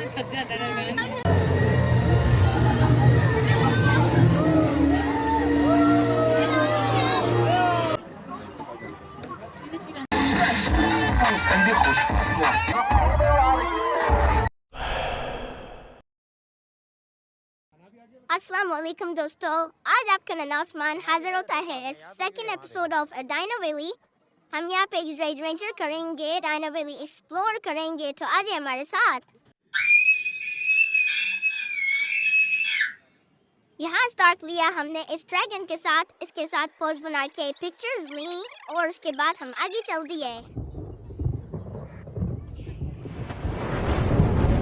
थक जाता है। अस्सलाम वालेकुम दोस्तों, आज आपका नन्हा उस्मान हाजिर होता है second episode of Dino Valley. हम यहाँ पे एडवेंचर करेंगे, डायनो वैली एक्सप्लोर करेंगे, तो आइए हमारे साथ। यहाँ स्टार्ट लिया हमने इस ड्रैगन के साथ, इसके साथ पोज बना के पिक्चर्स ली और उसके बाद हम आगे चल दिए।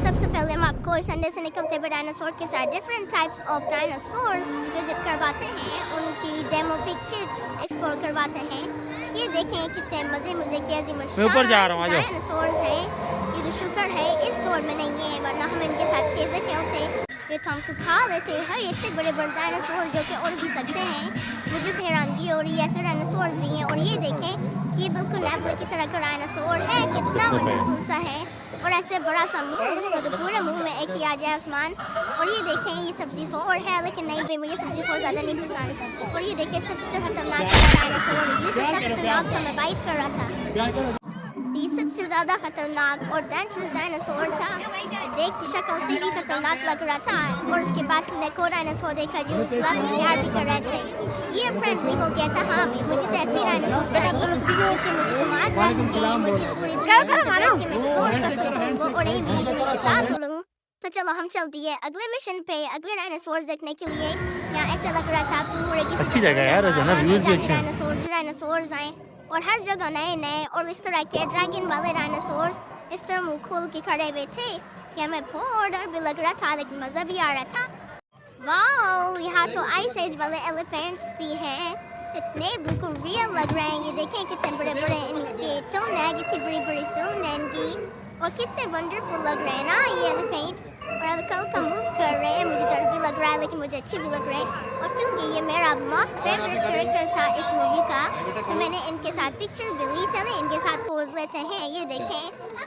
सबसे पहले हम आपको संडे से निकलते हुए डायनासोर के साथ different types of dinosaurs visit करवाते हैं, उनकी डेमो पिक्चर्स एक्सप्लोर करवाते हैं। ये देखें कितने मजे के अजीम डायनासोर्स हैं। ये तो शुक्र है इस दौर में नहीं है, वरना हम इनके साथ कैसे खेलते। ये तो हमको खा लेते हैं। इतने बड़े डायनासोर जो कि उड़ भी सकते हैं। मुझे हैरानगी हो रही है, ऐसे डायनासोर भी हैं। और ये देखें, ये बिल्कुल नेबुला की तरह का डायनासोर है, कितना वंडरफुल सा है। और ऐसे बड़ा सा मुंह, उसको तो पूरे मुंह में एक ही आ जाए आसमान। और ये देखें, ये सब्जी फोर है, लेकिन नहीं भाई मुझे सब्जी फोर ज़्यादा नहीं पसंद। और ये देखें सबसे खतरनाक डायनासोर, ये तो खतरनाक था, मैं बाइट कर रहा था। ये सबसे ज़्यादा खतरनाक और डेंजरस डायनासोर था। देख की शक्ल से ही खतरनाक लग रहा था। और उसके बाद हमने को डायनासोर देखा जो उसके साथ प्यार भी कर रहे थे। ये फ्रेंडली हो गया था। हाँ भी मुझे तो ऐसे डायनासोर चाहिए क्योंकि मुझे घुमा सके, मुझे पूरी मैं एक्सप्लोर कर सकूँ और एक भी के साथ उड़ूँ। तो चलो हम चलती है अगले मिशन पे, अगले डायनासोर देखने के लिए। यहाँ ऐसा लग रहा था पूरे किसी अच्छी जगह है यार, व्यूज भी अच्छे हैं। डायनासोर आए और हर जगह नए नए और इस तरह के ड्रैगन वाले डायनासोर इस तरह मुंह खोल के खड़े हुए थे कि हमें बहुत डर भी लग रहा था, लेकिन मजा भी आ रहा था। वाओ, यहाँ तो आइस एज वाले एलिफेंट्स भी हैं, इतने बिल्कुल रियल लग रहे हैं। ये देखें कितने बड़े बड़े इनके टोन है, कितनी बड़ी बड़ी सूंड है इनकी, और कितने वंडरफुल लग रहे हैं ना ये एलिफेंट। और कल का मूव कर रहे हैं, मुझे डर भी लग रहा है लेकिन मुझे अच्छी भी लग रहा है। और क्योंकि ये मेरा मोस्ट फेवरेट कैरेक्टर था इस मूवी का, तो मैंने इनके साथ पिक्चर भी ली। चले इनके साथ पोज लेते हैं। ये देखें,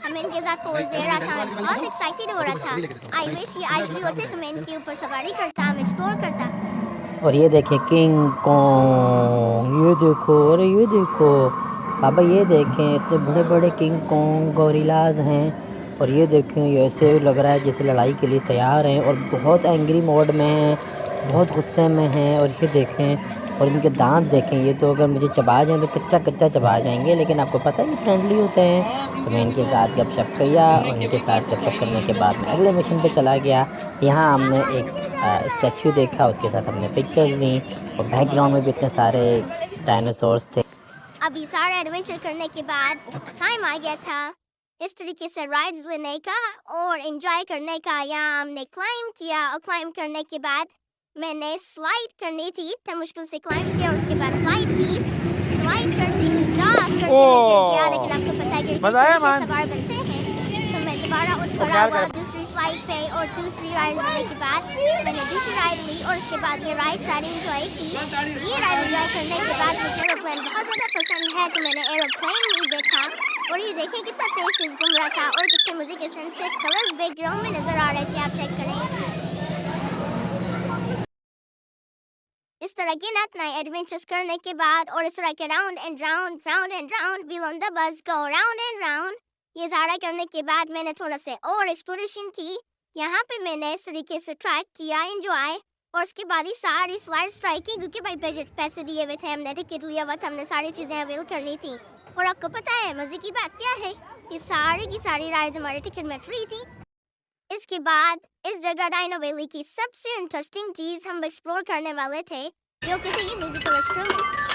हम इनके साथ पोज ले रहा था, बहुत एक्साइटेड हो रहा था। आई विश ये आज भी होते तो मैं इनके ऊपर सवारी करता, हम एक्सप्लोर करता। और ये देखें किंग कॉन्ग, ये देखो, अरे ये देखो पापा, ये देखें इतने बड़े बड़े किंग कॉन्ग गोरिल्लाज हैं। और ये देखें, ये ऐसे लग रहा है जैसे लड़ाई के लिए तैयार हैं और बहुत एंग्री मोड में हैं, बहुत गुस्से में हैं। और ये देखें, और इनके दांत देखें, ये तो अगर मुझे चबा जाएं तो कच्चा कच्चा चबा जाएंगे, लेकिन आपको पता है फ्रेंडली होते हैं। तो मैं इनके साथ गपशप किया और इनके साथ गपशप करने के बाद मैं अगले मिशन पे चला गया। यहाँ हमने एक स्टैचू देखा, उसके साथ हमने पिक्चर्स ली और बैकग्राउंड में भी इतने सारे डायनासोर्स थे। अभी सारा एडवेंचर करने के बाद टाइम आ गया था इस तरीके से राइड्स लेने का और एंजॉय करने का। यहाँ हमने क्लाइंब किया और क्लाइंब करने के बाद मैंने स्लाइड करनी थी, इतना मुश्किल से क्लाइंब किया और उसके बाद स्लाइड की। स्लाइड करते गया, लेकिन आपको पता है कि सवार बनते हैं। तो मैं दोबारा उठ खड़ा हुआ दूसरी स्लाइड पे और दूसरी राइड लेने के बाद मैंने दूसरी राइड ली और उसके बाद ये राइड सारी एंजॉय की। ये राइड एंजॉय करने के बाद मुझे एरोप्लेन बहुत ज़्यादा पसंद है, तो मैंने एरोप्लेन भी देखा। और ये देखें कितना तेज घूम रहा था और कितने मुझे के सनसेट कलर्स बैकग्राउंड में नजर आ रहे थे, आप चेक करें। इस तरह के नए एडवेंचर्स करने के बाद और इस तरह के round and round wheel on the bus go round and round, ये सारा करने के बाद मैंने थोड़ा से और एक्सप्लोरेशन की। यहाँ पे मैंने इस तरीके से ट्रैक किया, एंजॉय, और उसके बाद ही सारी स्लाइड्स ट्राई की क्योंकि भाई बजट पैसे दिए हुए थे, हमने टिकट लिया हुआ था, हमने सारी चीज़ें अवेल करनी थी। और आपको पता है मजे की बात क्या है, ये सारी की सारी राइड्स हमारे टिकट में फ्री थी। इसके बाद इस जगह डायनो वैली की सबसे इंटरेस्टिंग चीज हम एक्सप्लोर करने वाले थे, जो कि थी म्यूजिकल इंस्ट्रूमेंट्स।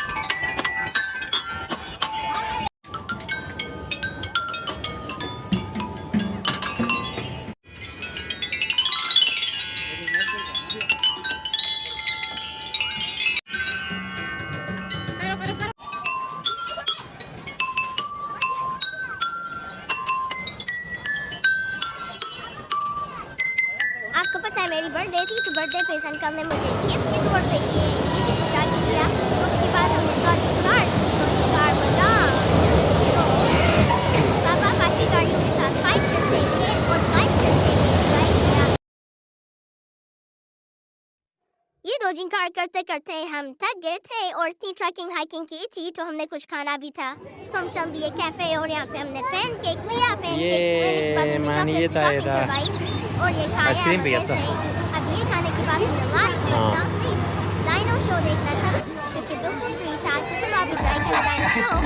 आपको पता है मेरी बर्थडे थी, तो बर्थडे पे अंकल ने मुझे गिफ्ट के तौर पे ये पहुंचा के दिया। उसके बाद हमने क्रॉसिंग कार बना। पापा बाकी गाड़ियों के साथ फाइट करते हैं और ड्राइव करते हैं। ये डोजिंग कार करते करते हम थक गए थे और इतनी ट्रैकिंग हाइकिंग की थी तो हमने कुछ खाना भी था, तो हम चल दिए कैफे और यहाँ पे हमने पैनकेक लिया। पैनकेक लेने के बाद हमने चॉकलेट करवाई और ये खाया आइसक्रीम भी मजे से। अब ये खाने के बाद हमने last but not least Dino show देखना था जो कि बिल्कुल फ्री था। तो चलो अभी ट्राई करें डायनो शो और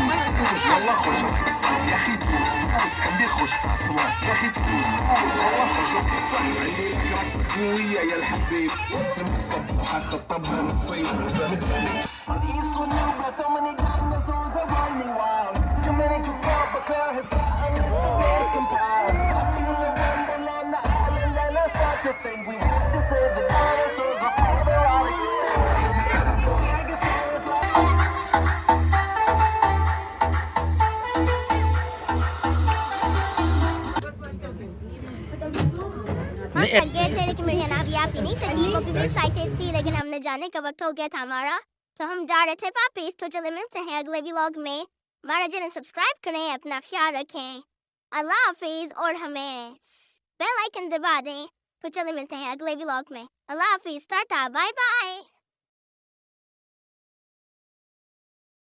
हम थक गए थे लेकिन मेरी अनाब याफी नहीं थी, वो भी एक्साइटेड थी लेकिन हमने जाने का वक्त हो गया था हमारा, तो हम जा रहे थे वापिस। तो चले मिलते हैं अगले व्लॉग में। हमारा चैनल सब्सक्राइब करें, अपना ख्याल रखें, अल्लाह हाफिज और हमें बेल आइकन दबा दें। तो चले मिलते हैं अगले व्लॉग में। अल्लाह हाफिज, टाटा, बाय बाय।